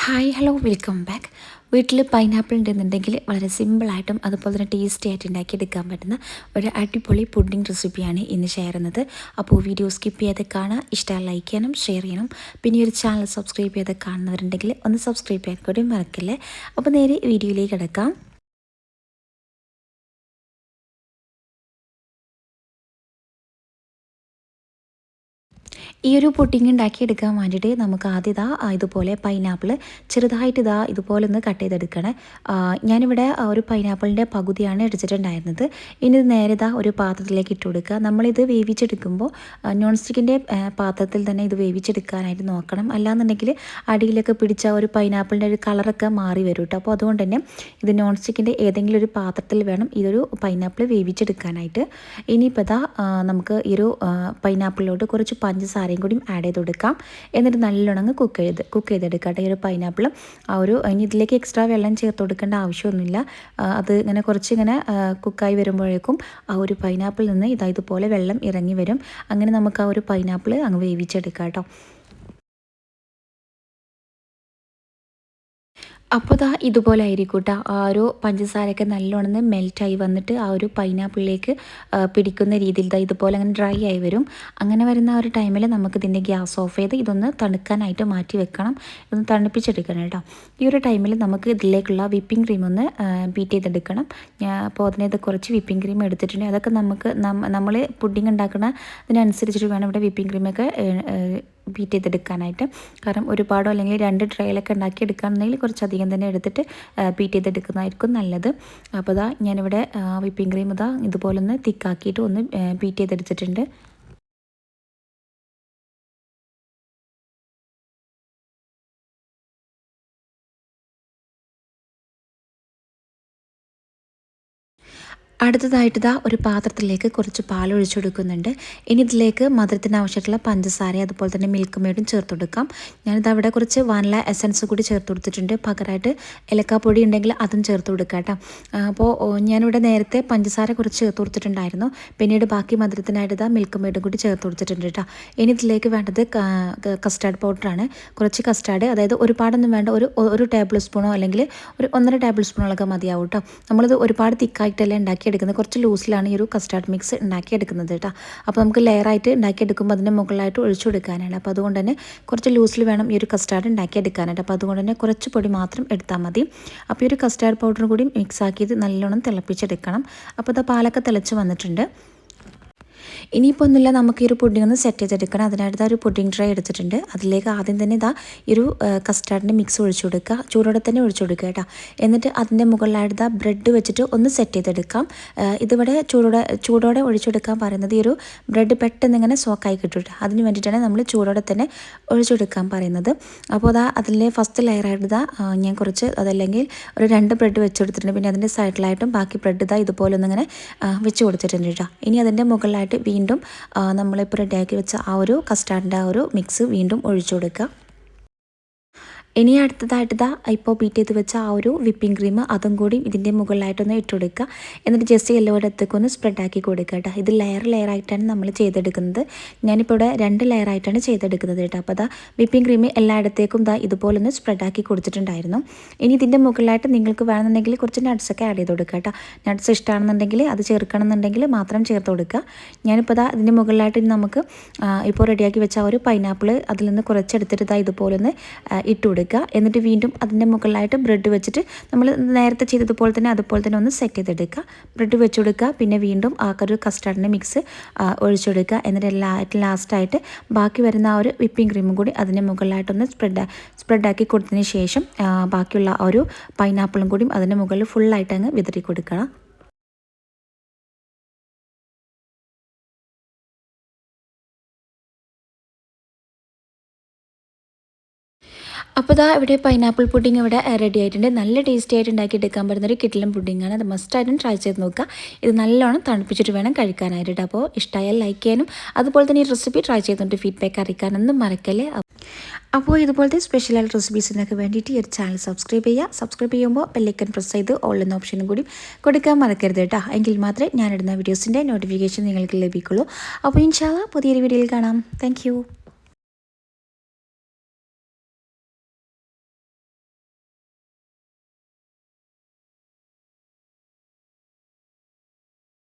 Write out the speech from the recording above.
Hi hello welcome back. വീട്ടിൽ pineapple ഉണ്ടെന്നുണ്ടെങ്കിൽ വളരെ സിമ്പിളായിട്ടും അതുപോലെ തന്നെ ടേസ്റ്റി ആയിട്ട് ഉണ്ടാക്കിയെടുക്കാൻ പറ്റുന്ന ഒരു അടിപൊളി പുഡിംഗ് റെസിപ്പിയാണ് ഇന്ന് ഷെയർ ചെയ്യുന്നത്. അപ്പോൾ വീഡിയോ സ്കിപ്പ് ചെയ്ത് കാണാൻ ഇഷ്ടം ലൈക്ക് ചെയ്യണം, ഷെയർ ചെയ്യണം. പിന്നെ ഈ ഒരു ചാനൽ സബ്സ്ക്രൈബ് ചെയ്ത് കാണുന്നവരുണ്ടെങ്കിൽ ഒന്ന് സബ്സ്ക്രൈബ് ചെയ്യാൻ കൂടി മറക്കല്ലേ. അപ്പോൾ നേരെ വീഡിയോയിലേക്ക് കിടക്കാം. ഈ ഒരു പുഡിംഗ് ഉണ്ടാക്കിയെടുക്കാൻ വേണ്ടിയിട്ട് നമുക്ക് ആദ്യം ഇതുപോലെ പൈനാപ്പിൾ ചെറുതായിട്ട് ഇതുപോലെ ഒന്ന് കട്ട് ചെയ്തെടുക്കണം. ഞാനിവിടെ ഒരു പൈനാപ്പിളിൻ്റെ പകുതിയാണ് എടുത്തിട്ടുണ്ടായിരുന്നത്. ഇനി ഇത് നേരെ ഒരു പാത്രത്തിലേക്ക് ഇട്ട് കൊടുക്കുക. നമ്മളിത് വേവിച്ചെടുക്കുമ്പോൾ നോൺ സ്റ്റിക്കിൻ്റെ പാത്രത്തിൽ തന്നെ ഇത് വേവിച്ചെടുക്കാനായിട്ട് നോക്കണം. അല്ലാന്നുണ്ടെങ്കിൽ അടിയിലൊക്കെ പിടിച്ച ഒരു പൈനാപ്പിളിൻ്റെ ഒരു കളറൊക്കെ മാറി വരും കേട്ടോ. അപ്പോൾ അതുകൊണ്ട് തന്നെ ഇത് നോൺ സ്റ്റിക്കിൻ്റെ ഏതെങ്കിലും ഒരു പാത്രത്തിൽ വേണം ഇതൊരു പൈനാപ്പിൾ വേവിച്ചെടുക്കാനായിട്ട്. ഇനിയിപ്പോൾ നമുക്ക് ഈ ഒരു പൈനാപ്പിളിലോട്ട് കുറച്ച് പഞ്ചസാരയും കൂടി ആഡ് ചെയ്ത് കൊടുക്കാം. എന്നിട്ട് നല്ലോണം കുക്ക് ചെയ്തെടുക്കാം ഈ ഒരു പൈനാപ്പിൾ. ഇനി ഇതിലേക്ക് എക്സ്ട്രാ വെള്ളം ചേർത്ത് കൊടുക്കേണ്ട ആവശ്യമൊന്നുമില്ല. അത് ഇങ്ങനെ കുറച്ചിങ്ങനെ കുക്കായി വരുമ്പോഴേക്കും ആ ഒരു പൈനാപ്പിളിൽ നിന്ന് ഇതുപോലെ വെള്ളം ഇറങ്ങി വരും. അങ്ങനെ നമുക്ക് ആ ഒരു പൈനാപ്പിൾ അങ്ങ് വേവിച്ചെടുക്കാം കേട്ടോ. അപ്പോൾ ഇതുപോലെ ആയിരിക്കും കേട്ടോ. ആ ഒരു പഞ്ചസാരയൊക്കെ നല്ലോണം മെൽറ്റായി വന്നിട്ട് ആ ഒരു പൈനാപ്പിളിലേക്ക് പിടിക്കുന്ന രീതിയിൽ ഇതുപോലെ അങ്ങനെ ഡ്രൈ ആയി വരും. അങ്ങനെ വരുന്ന ആ ഒരു ടൈമിൽ നമുക്കിതിൻ്റെ ഗ്യാസ് ഓഫ് ചെയ്ത് ഇതൊന്ന് തണുക്കാനായിട്ട് മാറ്റി വെക്കണം. ഇതൊന്ന് തണുപ്പിച്ചെടുക്കണം കേട്ടോ. ഈ ഒരു ടൈമിൽ നമുക്ക് ഇതിലേക്കുള്ള വിപ്പിംഗ് ക്രീം ഒന്ന് ബീറ്റ് ചെയ്തെടുക്കണം. അപ്പോൾ അതിനകത്ത് കുറച്ച് വിപ്പിംഗ് ക്രീം എടുത്തിട്ടുണ്ട്. അതൊക്കെ നമ്മൾ പുഡിംഗ് ഉണ്ടാക്കുന്ന ഇതിനനുസരിച്ചിട്ട് വേണം ഇവിടെ വിപ്പിംഗ് ക്രീമൊക്കെ ബീറ്റ് ചെയ്തെടുക്കാനായിട്ട്. കാരണം ഒരുപാടോ അല്ലെങ്കിൽ 2 ട്രേയിലൊക്കെ ഉണ്ടാക്കി എടുക്കുകയാണെന്നുണ്ടെങ്കിൽ കുറച്ചധികം തന്നെ എടുത്തിട്ട് ബീറ്റ് ചെയ്തെടുക്കുന്നതായിരിക്കും നല്ലത്. അപ്പോൾ ഞാനിവിടെ വിപ്പിംഗ് ക്രീം ഇതുപോലെ ഒന്ന് തിക്കാക്കിയിട്ട് ഒന്ന് ബീറ്റ് ചെയ്തെടുത്തിട്ടുണ്ട്. അടുത്തതായിട്ട് ഒരു പാത്രത്തിലേക്ക് കുറച്ച് പാൽ ഒഴിച്ചു കൊടുക്കുന്നുണ്ട്. ഇനി ഇതിലേക്ക് മധുരത്തിന് ആവശ്യമായിട്ടുള്ള പഞ്ചസാര അതുപോലെ തന്നെ മിൽക്ക് മെയ്ഡും ചേർത്ത് കൊടുക്കാം. ഞാനിത് അവിടെ കുറച്ച് വാനില എസൻസ് കൂടി ചേർത്ത് കൊടുത്തിട്ടുണ്ട്. പകരമായിട്ട് ഏലക്കാപ്പൊടി ഉണ്ടെങ്കിൽ അതും ചേർത്ത് കൊടുക്കാം കേട്ടോ. അപ്പോൾ ഞാനിവിടെ നേരത്തെ പഞ്ചസാര കുറച്ച് ചേർത്ത് കൊടുത്തിട്ടുണ്ടായിരുന്നു. പിന്നീട് ബാക്കി മധുരത്തിനായിട്ട് മിൽക്ക് മെയ്ഡും കൂടി ചേർത്ത് കൊടുത്തിട്ടുണ്ട് കേട്ടോ. ഇനി ഇതിലേക്ക് വേണ്ടത് കസ്റ്റാർഡ് പൗഡറാണ്. കുറച്ച് കസ്റ്റാർഡ്, അതായത് ഒരുപാടൊന്നും വേണ്ട, ഒരു ടേബിൾ സ്പൂണോ അല്ലെങ്കിൽ ഒരു 1.5 ടേബിൾ സ്പൂണോളൊക്കെ മതിയാവും കേട്ടോ. നമ്മളിത് ഒരുപാട് തിക്കായിട്ടല്ലേ ഉണ്ടാക്കിയെടുക്കുന്നത്. കുറച്ച് ലൂസിലാണ് ഈ ഒരു കസ്റ്റാർഡ് മിക്സ് ഉണ്ടാക്കിയെടുക്കുന്നത് കേട്ടോ. അപ്പോൾ നമുക്ക് ലെയറായിട്ട് ഉണ്ടാക്കിയെടുക്കുമ്പോൾ അതിൻ്റെ മുകളിലായിട്ട് ഒഴിച്ചു കൊടുക്കാനാണ്. അപ്പോൾ അതുകൊണ്ട് തന്നെ കുറച്ച് ലൂസിൽ വേണം ഈ ഒരു കസ്റ്റാർഡ് ഉണ്ടാക്കിയെടുക്കാനായിട്ട്. അപ്പോൾ അതുകൊണ്ട് തന്നെ കുറച്ച് പൊടി മാത്രം എടുത്താൽ മതി. അപ്പോൾ ഈ ഒരു കസ്റ്റാർഡ് പൗഡറും കൂടി മിക്സ് ആക്കിയത് നല്ലോണം തിളപ്പിച്ചെടുക്കണം. അപ്പോൾ പാലൊക്കെ തിളച്ച് വന്നിട്ടുണ്ട്. ഇനിയിപ്പോൾ ഒന്നുമില്ല, നമുക്ക് ഈ ഒരു പുഡിംഗ് ഒന്ന് സെറ്റ് ചെയ്തെടുക്കണം. അതിനായിട്ട് ഒരു പുഡിംഗ് ട്രേ എടുത്തിട്ടുണ്ട്. അതിലേക്ക് ആദ്യം തന്നെ ഈ ഒരു കസ്റ്റാർഡിൻ്റെ മിക്സ് ഒഴിച്ചു കൊടുക്കുക. ചൂടോടെ തന്നെ ഒഴിച്ചു കൊടുക്കുക കേട്ടോ. എന്നിട്ട് അതിൻ്റെ മുകളിലായിട്ട് ബ്രെഡ് വെച്ചിട്ട് ഒന്ന് സെറ്റ് ചെയ്തെടുക്കാം. ഇതിവിടെ ചൂടോടെ ഒഴിച്ചെടുക്കാൻ പറയുന്നത് ഈ ഒരു ബ്രെഡ് പെട്ടെന്ന് ഇങ്ങനെ സോക്കായി കിട്ടും. അതിന് വേണ്ടിയിട്ടാണ് നമ്മൾ ചൂടോടെ തന്നെ ഒഴിച്ചെടുക്കാൻ പറയുന്നത്. അപ്പോൾ അതിലെ ഫസ്റ്റ് ലെയറായിട്ട് ഞാൻ കുറച്ച് അതല്ലെങ്കിൽ ഒരു 2 ബ്രെഡ് വെച്ച് കൊടുത്തിട്ടുണ്ട്. പിന്നെ അതിൻ്റെ സൈഡിലായിട്ടും ബാക്കി ബ്രെഡ് ഇതുപോലെ ഒന്നിങ്ങനെ വെച്ച് കൊടുത്തിട്ടുണ്ട് കേട്ടോ. ഇനി അതിൻ്റെ മുകളിലായിട്ട് വീണ്ടും നമ്മളിപ്പോൾ റെഡിയാക്കി വെച്ച ആ ഒരു കസ്റ്റാർഡിൻ്റെ ആ ഒരു മിക്സ് വീണ്ടും ഒഴിച്ചു കൊടുക്കുക. ഇനി അടുത്തതായിട്ട് ഇപ്പോൾ ബീറ്റ് ചെയ്ത് വെച്ച ആ ഒരു വിപ്പിംഗ് ക്രീം അതും കൂടി ഇതിൻ്റെ മുകളിലായിട്ടൊന്ന് ഇട്ട് കൊടുക്കുക. എന്നിട്ട് ജസ്റ്റ് എല്ലായിടത്തേക്കും ഒന്ന് സ്പ്രെഡാക്കി കൊടുക്കുക കേട്ടോ. ഇത് ലെയറായിട്ടാണ് നമ്മൾ ചെയ്തെടുക്കുന്നത്. ഞാനിപ്പോൾ ഇവിടെ 2 ലെയറായിട്ടാണ് ചെയ്തെടുക്കുന്നത് കേട്ടോ. അപ്പോൾ വിപ്പിംഗ് ക്രീം എല്ലായിടത്തേക്കും ഇതുപോലെ ഒന്ന് സ്പ്രെഡാക്കി കൊടുത്തിട്ടുണ്ടായിരുന്നു. ഇനി ഇതിൻ്റെ മുകളിലായിട്ട് നിങ്ങൾക്ക് വേണമെന്നുണ്ടെങ്കിൽ കുറച്ച് നട്ട്സൊക്കെ ആഡ് ചെയ്ത് കൊടുക്കുക കേട്ടോ. നട്ട്സ് ഇഷ്ടമാണെന്നുണ്ടെങ്കിൽ അത് ചേർക്കണമെന്നുണ്ടെങ്കിൽ മാത്രം ചേർത്ത് കൊടുക്കുക. ഞാനിപ്പോൾ ഇതിൻ്റെ മുകളിലായിട്ട് നമുക്ക് ഇപ്പോൾ റെഡിയാക്കി വെച്ച ആ ഒരു പൈനാപ്പിൾ അതിൽ നിന്ന് കുറച്ചെടുത്തിട്ട് ഇതുപോലെ ഒന്ന് ഇട്ട് കൊടുക്കുക. എന്നിട്ട് വീണ്ടും അതിൻ്റെ മുകളിലായിട്ട് ബ്രെഡ് വെച്ചിട്ട് നമ്മൾ നേരത്തെ ചെയ്തതുപോലെ തന്നെ അതുപോലെ തന്നെ ഒന്ന് സെറ്റ് ചെയ്തെടുക്കുക. ബ്രെഡ് വെച്ച് കൊടുക്കുക. പിന്നെ വീണ്ടും ആ ഒരു കസ്റ്റാർഡിൻ്റെ മിക്സ് ഒഴിച്ചെടുക്കുക. എന്നിട്ട് ലാസ്റ്റായിട്ട് ബാക്കി വരുന്ന ആ ഒരു വിപ്പിംഗ് ക്രീമും കൂടി അതിൻ്റെ മുകളിലായിട്ടൊന്ന് സ്പ്രെഡാക്കി കൊടുത്തതിന് ശേഷം ബാക്കിയുള്ള ആ ഒരു പൈനാപ്പിളും കൂടി അതിൻ്റെ മുകളിൽ ഫുള്ളായിട്ട് അങ്ങ് വിതറി കൊടുക്കണം. അപ്പോൾ ഇവിടെ പൈനാപ്പിൾ പുഡിംഗ് ഇവിടെ റെഡി ആയിട്ടുണ്ട്. നല്ല ടേസ്റ്റി ആയിട്ട് ഉണ്ടാക്കിയെടുക്കാൻ പറ്റുന്നൊരു കിടിലൻ പുഡിംഗാണ്. അത് മസ്റ്റായിട്ടും ട്രൈ ചെയ്ത് നോക്കുക. ഇത് നല്ലോണം തണുപ്പിച്ചിട്ട് വേണം കഴിക്കാനായിട്ട്. അപ്പോൾ ഇഷ്ടമായാൽ ലൈക്ക് ചെയ്യാനും അതുപോലെ തന്നെ ഈ റെസിപ്പി ട്രൈ ചെയ്തുകൊണ്ട് ഫീഡ്ബാക്ക് അറിയിക്കാനൊന്നും മറക്കല്ലേ. അപ്പോൾ ഇതുപോലത്തെ സ്പെഷ്യൽ റെസിപ്പീസിനൊക്കെ വേണ്ടിയിട്ട് ഈ ഒരു ചാനൽ സബ്സ്ക്രൈബ് ചെയ്യുക. സബ്സ്ക്രൈബ് ചെയ്യുമ്പോൾ ബെല്ലൈക്കൺ പ്രസ് ചെയ്ത് ഓൾ എന്ന ഓപ്ഷനും കൂടി കൊടുക്കാൻ മറക്കരുത് കേട്ടോ. എങ്കിൽ മാത്രമേ ഞാനിടുന്ന വീഡിയോസിൻ്റെ നോട്ടിഫിക്കേഷൻ നിങ്ങൾക്ക് ലഭിക്കുള്ളൂ. അപ്പോൾ ഇൻഷാല്ലാ പുതിയൊരു വീഡിയോയിൽ കാണാം. താങ്ക്